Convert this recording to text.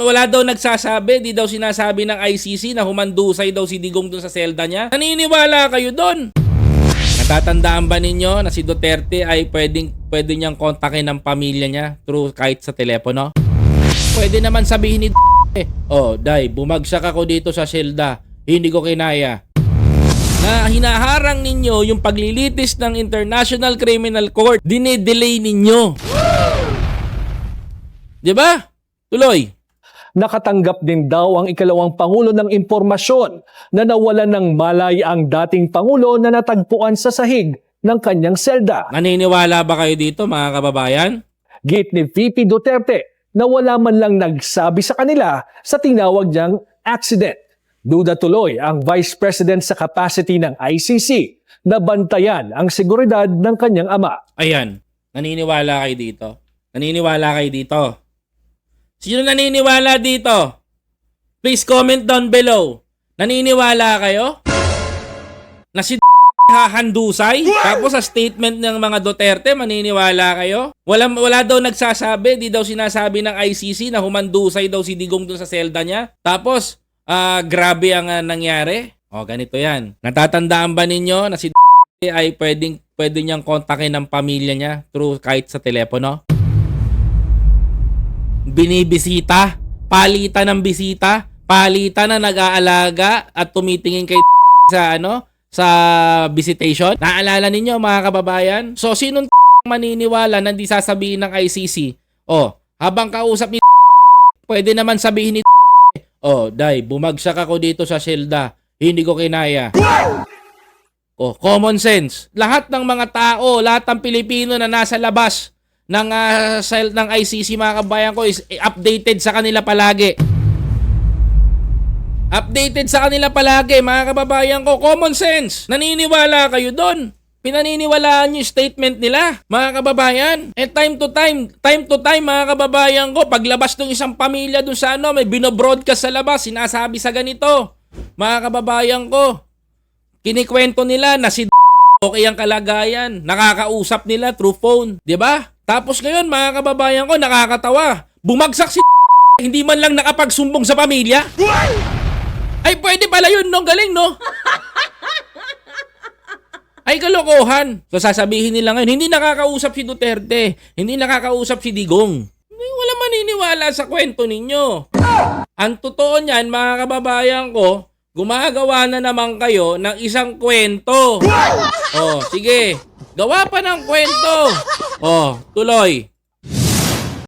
Wala daw nagsasabi, di daw sinasabi ng ICC na humandusay daw si Digong dun sa selda niya. Naniniwala kayo dun? Natatandaan ba ninyo na si Duterte ay pwede niyang kontakin ng pamilya niya through kahit sa telepono? Pwede naman sabihin ni oh, Day, bumagsak ako dito sa selda. Hindi ko kinaya. Na hinaharang ninyo yung paglilitis ng International Criminal Court. Dinedelay ninyo. Diba? Tuloy. Nakatanggap din daw ang ikalawang Pangulo ng impormasyon na nawalan ng malay ang dating Pangulo na natagpuan sa sahig ng kanyang selda. Naniniwala ba kayo dito, mga kababayan? Gate ni VP Duterte na wala man lang nagsabi sa kanila sa tinawag niyang accident. Duda tuloy ang Vice President sa capacity ng ICC na bantayan ang seguridad ng kanyang ama. Ayan, naniniwala kayo dito? Naniniwala kayo dito? Sino naniniwala dito? Please comment down below. Naniniwala kayo? Na si hahandusay? Tapos sa statement ng mga Duterte, maniniwala kayo? Wala daw nagsasabi, di daw sinasabi ng ICC na humandusay daw si Digong dun sa selda niya. Tapos, grabe ang nangyari. O, ganito yan. Natatandaan ba ninyo na si ay pwede niyang kontakin ng pamilya niya through kahit sa telepono? Binibisita, palitan ng bisita, palitan na nag-aalaga at tumitingin kay sa visitation. Naalala ninyo, mga kababayan? So sinong maniniwala na hindi sasabihin ng ICC? Oh, habang kausap ni pwede naman sabihin ni oh, Day, bumagsak ako dito sa selda. Hindi ko kinaya. Oh, common sense. Lahat ng mga tao, lahat ng Pilipino na nasa labas ng ICC, mga kabayan ko, is updated sa kanila palagi. Updated sa kanila palagi, mga kababayan ko. Common sense. Naniniwala kayo doon. Pinaniniwalaan yung statement nila, mga kababayan. And time to time, mga kababayan ko, paglabas ng isang pamilya doon sa may binobroadcast sa labas, sinasabi sa ganito, mga kababayan ko, kinikwento nila na si okay ang kalagayan, nakakausap nila through phone, di ba? Tapos ngayon, mga kababayan ko, nakakatawa. Bumagsak si hindi man lang nakapagsumbong sa pamilya. Ay, pwede pala yun, no? Galing, no? Ay, kalokohan. So, sasabihin nila ngayon, hindi nakakausap si Duterte. Hindi nakakausap si Digong. Wala maniniwala sa kwento ninyo. Ang totoo niyan, mga kababayan ko, gumagawa na naman kayo ng isang kwento. Oh, sige. Gawa pa ng kwento. Oh, tuloy.